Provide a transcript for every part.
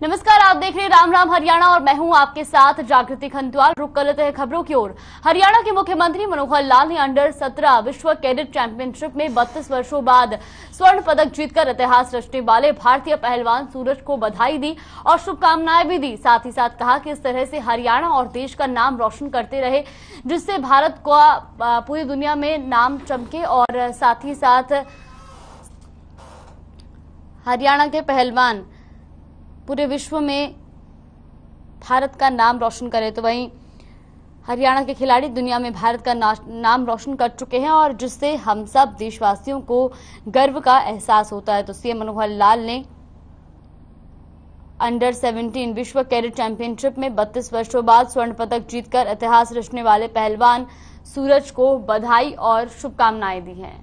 नमस्कार, आप देख रहे हैं राम राम हरियाणा और मैं हूं आपके साथ जागृति खंडवाल। रुक कर लेते हैं खबरों की ओर। हरियाणा के मुख्यमंत्री मनोहर लाल ने अंडर 17 विश्व कैडेट चैंपियनशिप में 32 वर्षों बाद स्वर्ण पदक जीतकर इतिहास रचने वाले भारतीय पहलवान सूरज को बधाई दी और शुभकामनाएं भी दी। साथ ही साथ कहा कि इस तरह से हरियाणा और देश का नाम रोशन करते रहे, जिससे भारत का पूरी दुनिया में नाम चमके और साथ ही साथ हरियाणा के पहलवान पूरे विश्व में भारत का नाम रोशन करे। तो वहीं हरियाणा के खिलाड़ी दुनिया में भारत का नाम रोशन कर चुके हैं और जिससे हम सब देशवासियों को गर्व का एहसास होता है। तो सीएम मनोहर लाल ने अंडर 17 विश्व कैडेट चैंपियनशिप में 32 वर्षों बाद स्वर्ण पदक जीतकर इतिहास रचने वाले पहलवान सूरज को बधाई और शुभकामनाएं दी हैं।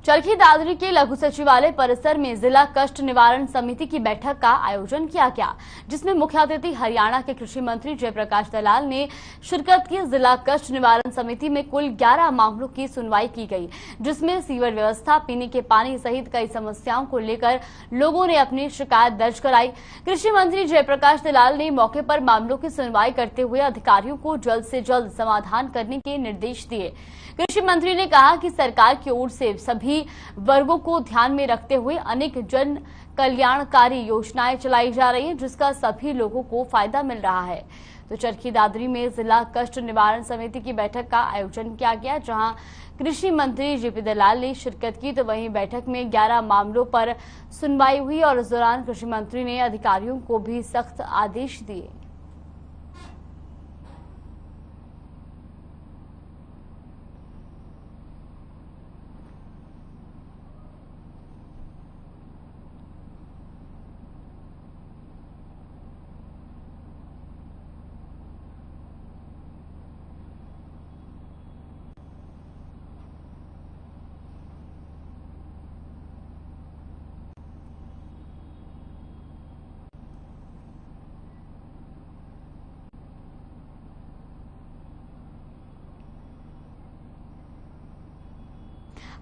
चरखी दादरी के लघु सचिवालय परिसर में जिला कष्ट निवारण समिति की बैठक का आयोजन किया गया, जिसमें मुख्य अतिथि हरियाणा के कृषि मंत्री जयप्रकाश दलाल ने शिरकत की। जिला कष्ट निवारण समिति में कुल 11 मामलों की सुनवाई की गई, जिसमें सीवर व्यवस्था, पीने के पानी सहित कई समस्याओं को लेकर लोगों ने अपनी शिकायत दर्ज कराई। कृषि मंत्री जयप्रकाश दलाल ने मौके पर मामलों की सुनवाई करते हुए अधिकारियों को जल्द से जल्द समाधान करने के निर्देश दिए। कृषि मंत्री ने कहा कि सरकार की ओर से सभी वर्गों को ध्यान में रखते हुए अनेक जन कल्याणकारी योजनाएं चलाई जा रही हैं, जिसका सभी लोगों को फायदा मिल रहा है। तो चरखी दादरी में जिला कष्ट निवारण समिति की बैठक का आयोजन किया गया, जहां कृषि मंत्री जेपी दलाल ने शिरकत की। तो वहीं बैठक में 11 मामलों पर सुनवाई हुई और इस दौरान कृषि मंत्री ने अधिकारियों को भी सख्त आदेश दिए।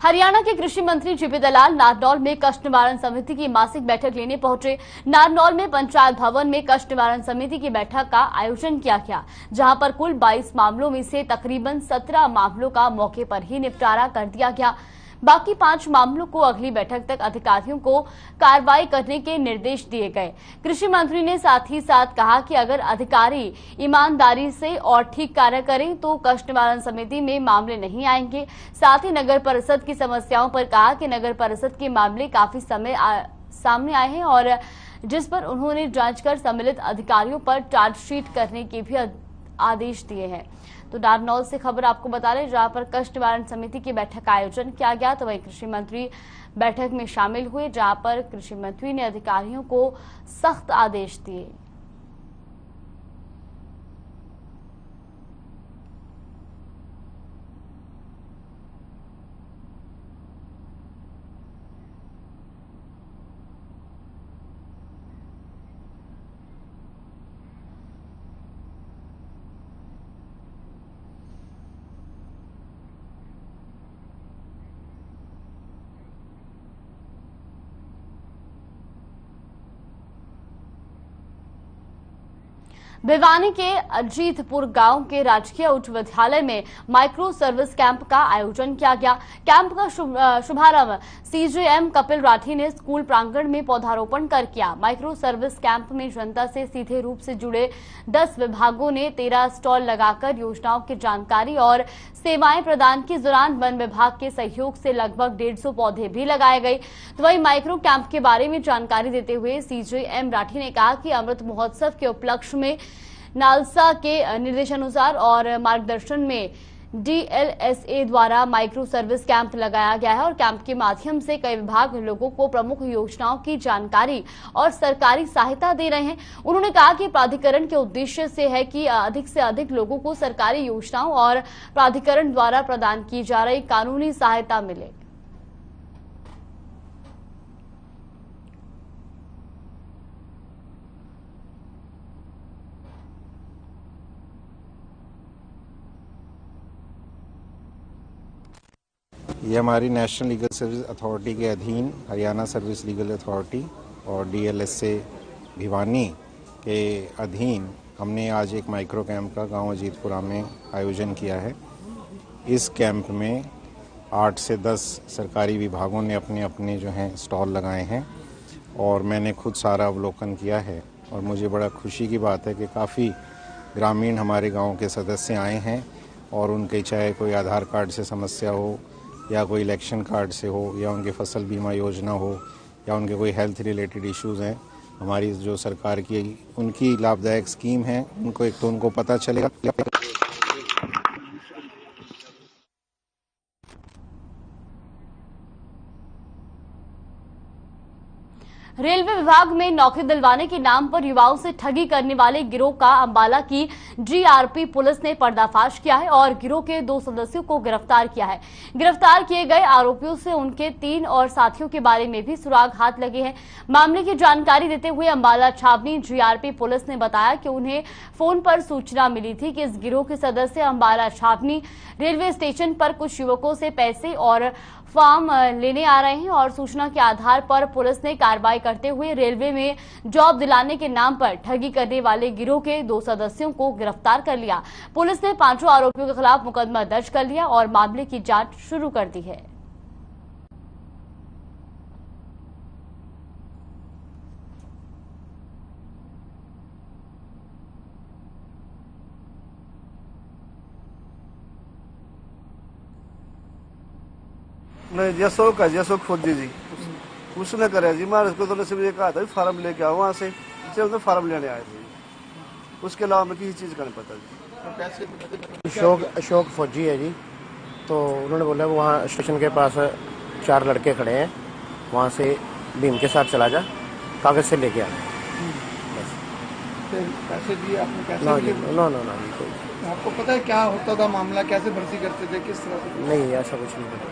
हरियाणा के कृषि मंत्री जेपी दलाल नारनौल में कष्ट निवारण समिति की मासिक बैठक लेने पहुंचे। नारनौल में पंचायत भवन में कष्ट निवारण समिति की बैठक का आयोजन किया गया, जहां पर कुल 22 मामलों में से तकरीबन 17 मामलों का मौके पर ही निपटारा कर दिया गया। बाकी 5 मामलों को अगली बैठक तक अधिकारियों को कार्रवाई करने के निर्देश दिए गए। कृषि मंत्री ने साथ ही साथ कहा कि अगर अधिकारी ईमानदारी से और ठीक कार्य करें तो कष्ट निवारण समिति में मामले नहीं आएंगे। साथ ही नगर परिषद की समस्याओं पर कहा कि नगर परिषद के मामले काफी समय सामने आए हैं और जिस पर उन्होंने जांच कर सम्मिलित अधिकारियों पर चार्जशीट करने के भी आदेश दिए हैं। तो नारनौल से खबर आपको बता रहे, जहां पर कष्ट निवारण समिति की बैठक का आयोजन किया गया। तो वहीं कृषि मंत्री बैठक में शामिल हुए, जहां पर कृषि मंत्री ने अधिकारियों को सख्त आदेश दिए। भिवानी के अजीतपुर गांव के राजकीय उच्च विद्यालय में माइक्रो सर्विस कैंप का आयोजन किया गया। कैंप का शुभारंभ सीजेएम कपिल राठी ने स्कूल प्रांगण में पौधारोपण कर किया। माइक्रो सर्विस कैंप में जनता से सीधे रूप से जुड़े 10 विभागों ने 13 स्टॉल लगाकर योजनाओं की जानकारी और सेवाएं प्रदान की। दौरान वन विभाग के सहयोग से लगभग 150 पौधे भी लगाए गए। तो वहीं माइक्रो कैंप के बारे में जानकारी देते हुए सीजेएम राठी ने कहा कि अमृत महोत्सव के उपलक्ष्य में नालसा के निर्देशानुसार और मार्गदर्शन में डीएलएसए द्वारा माइक्रो सर्विस कैंप लगाया गया है और कैंप के माध्यम से कई विभाग लोगों को प्रमुख योजनाओं की जानकारी और सरकारी सहायता दे रहे हैं। उन्होंने कहा कि प्राधिकरण के उद्देश्य से है कि अधिक से अधिक लोगों को सरकारी योजनाओं और प्राधिकरण द्वारा प्रदान की जा रही कानूनी सहायता मिले। ये हमारी नेशनल लीगल सर्विस अथॉरिटी के अधीन हरियाणा सर्विस लीगल अथॉरिटी और DLSA भिवानी के अधीन हमने आज एक माइक्रो कैंप का गांव अजीतपुरा में आयोजन किया है। इस कैंप में 8 से 10 सरकारी विभागों ने अपने अपने जो हैं स्टॉल लगाए हैं और मैंने खुद सारा अवलोकन किया है और मुझे बड़ा खुशी की बात है कि काफ़ी ग्रामीण हमारे गांव के सदस्य आए हैं और उनके चाहे कोई आधार कार्ड से समस्या हो या कोई इलेक्शन कार्ड से हो या उनके फसल बीमा योजना हो या उनके कोई हेल्थ रिलेटेड इश्यूज़ हैं, हमारी जो सरकार की उनकी लाभदायक स्कीम है उनको एक तो उनको पता चलेगा। रेलवे विभाग में नौकरी दिलवाने के नाम पर युवाओं से ठगी करने वाले गिरोह का अंबाला की GRP पुलिस ने पर्दाफाश किया है और गिरोह के 2 सदस्यों को गिरफ्तार किया है। गिरफ्तार किए गए आरोपियों से उनके 3 और साथियों के बारे में भी सुराग हाथ लगे हैं। मामले की जानकारी देते हुए अंबाला छावनी GRP पुलिस ने बताया कि उन्हें फोन पर सूचना मिली थी कि इस गिरोह के सदस्य अंबाला छावनी रेलवे स्टेशन पर कुछ युवकों से पैसे और फॉर्म लेने आ रहे हैं और सूचना के आधार पर पुलिस ने कार्रवाई करते हुए रेलवे में जॉब दिलाने के नाम पर ठगी करने वाले गिरोह के 2 सदस्यों को गिरफ्तार कर लिया। पुलिस ने 5 आरोपियों के खिलाफ मुकदमा दर्ज कर लिया और मामले की जांच शुरू कर दी है। नहीं जसोक फौजी जी उसने करे जी। मैं उसको तो सिर्फ ये कहा था फार्म लेके आओ वहाँ से, सिर्फ फार्म लेने आए थे, उसके अलावा मैं किसी चीज़ का नहीं पता जी। अशोक फौजी है जी। तो उन्होंने बोला वहाँ स्टेशन के पास 4 लड़के खड़े हैं, वहाँ से भीम के साथ चला जा, कागज से लेके आ। पैसे दिए आपने? पैसे नो आपको पता है क्या होता था मामला, कैसे भर्ती करते थे, किस तरह से? नहीं, ऐसा कुछ नहीं पता।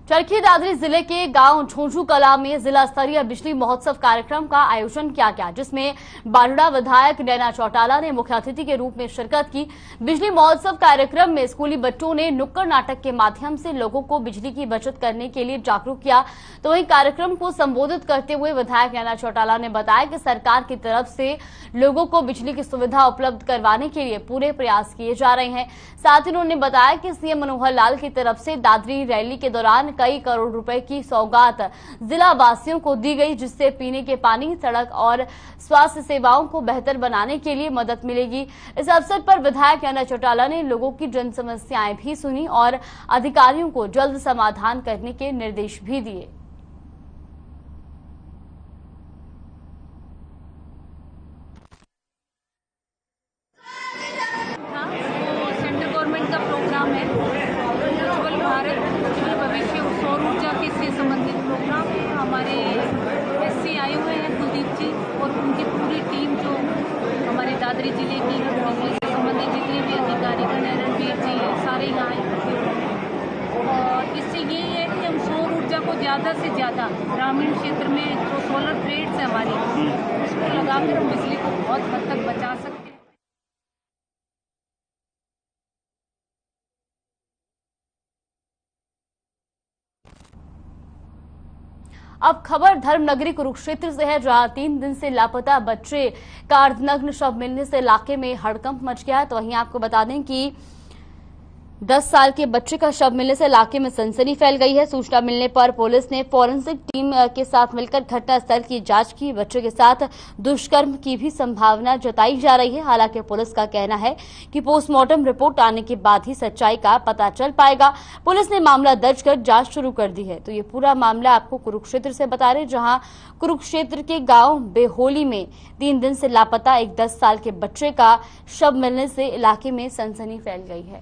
चरखी दादरी जिले के गांव झोंझू कला में जिला स्तरीय बिजली महोत्सव कार्यक्रम का आयोजन किया गया, जिसमें बारुड़ा विधायक नैना चौटाला ने मुख्य अतिथि के रूप में शिरकत की। बिजली महोत्सव कार्यक्रम में स्कूली बच्चों ने नुक्कड़ नाटक के माध्यम से लोगों को बिजली की बचत करने के लिए जागरूक किया। तो वहीं कार्यक्रम को संबोधित करते हुए विधायक नैना चौटाला ने बताया कि सरकार की तरफ से लोगों को बिजली की सुविधा उपलब्ध करवाने के लिए पूरे प्रयास किए जा रहे हैं। साथ ही उन्होंने बताया कि सीएम मनोहर लाल की तरफ से दादरी रैली के दौरान कई करोड़ रुपए की सौगात जिला वासियों को दी गई, जिससे पीने के पानी, सड़क और स्वास्थ्य सेवाओं को बेहतर बनाने के लिए मदद मिलेगी। इस अवसर पर विधायक नैना चौटाला ने लोगों की जन समस्याएं भी सुनी और अधिकारियों को जल्द समाधान करने के निर्देश भी दिए। सेंट्रल गवर्नमेंट का प्रोग्राम है उज्ज्वल भारत उज्ज्वल भविष्य सौर ऊर्जा से संबंधित प्रोग्राम। हमारे SC आए हुए हैं कुलदीप जी और उनकी पूरी टीम जो हमारे दादरी जिले की बिजली से संबंधित जितने भी अधिकारी रणवीर जी सारे यहाँ इकट्ठे हुए हैं। और इससे ये है कि हम सौर ऊर्जा को ज़्यादा से ज़्यादा ग्रामीण क्षेत्र में जो सोलर प्लेट्स है हमारी, उसको लगाकर हम बिजली को बहुत हद तक बचा सकते हैं। अब खबर धर्मनगरी कुरुक्षेत्र से है, जहां 3 दिन से लापता बच्चे का अर्धनग्न शव मिलने से इलाके में हड़कंप मच गया है। तो वहीं आपको बता दें कि 10 साल के बच्चे का शव मिलने से इलाके में सनसनी फैल गई है। सूचना मिलने पर पुलिस ने फॉरेंसिक टीम के साथ मिलकर घटनास्थल की जांच की। बच्चे के साथ दुष्कर्म की भी संभावना जताई जा रही है। हालांकि पुलिस का कहना है कि पोस्टमार्टम रिपोर्ट आने के बाद ही सच्चाई का पता चल पाएगा। पुलिस ने मामला दर्ज कर जांच शुरू कर दी है। तो ये पूरा मामला आपको कुरुक्षेत्र से बता रहे, जहां कुरुक्षेत्र के गांव बेहोली में 3 दिन से लापता एक 10 साल के बच्चे का शव मिलने से इलाके में सनसनी फैल गई है।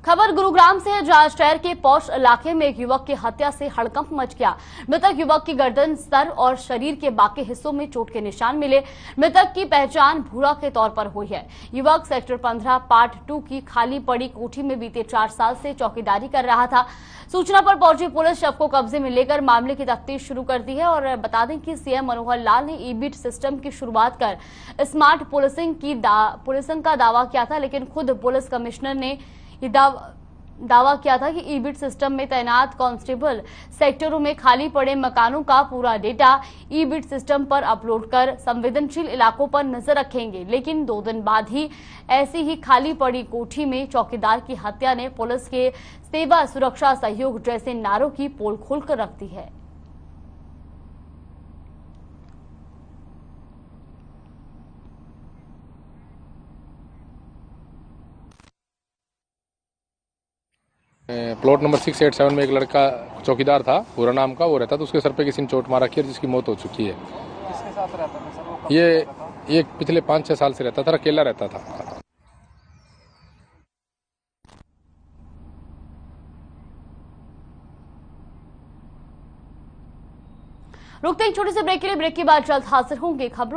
खबर गुरुग्राम से है, जहां शहर के पौष इलाके में एक युवक की हत्या से हड़कंप मच गया। मृतक युवक की गर्दन, सर और शरीर के बाकी हिस्सों में चोट के निशान मिले। मृतक की पहचान भूरा के तौर पर हुई है। युवक सेक्टर 15 पार्ट 2 की खाली पड़ी कोठी में बीते 4 साल से चौकीदारी कर रहा था। सूचना पर पहुंची पुलिस शव को कब्जे में लेकर मामले की तफ्तीश शुरू कर दी है। और बता दें कि सीएम मनोहर लाल ने ई-बीट सिस्टम की शुरुआत कर स्मार्ट पुलिसिंग का दावा किया था, लेकिन खुद पुलिस कमिश्नर ने ये दावा किया था कि ई-बीट सिस्टम में तैनात कांस्टेबल सेक्टरों में खाली पड़े मकानों का पूरा डेटा ई-बीट सिस्टम पर अपलोड कर संवेदनशील इलाकों पर नजर रखेंगे। लेकिन 2 दिन बाद ही ऐसी ही खाली पड़ी कोठी में चौकीदार की हत्या ने पुलिस के सेवा, सुरक्षा, सहयोग जैसे नारों की पोल खोलकर रख दी है। प्लॉट नंबर 687 में एक लड़का चौकीदार था, पूरा नाम का, वो रहता था। उसके सर पे किसी ने चोट मार रखी है, जिसकी मौत हो चुकी है। किसके साथ रहता था सर? वो ये पिछले 5-6 साल से रहता था, अकेला रहता था। रुकते हैं छोटे से ब्रेक के लिए। ब्रेक के बाद जल्द हाजिर होंगे खबरों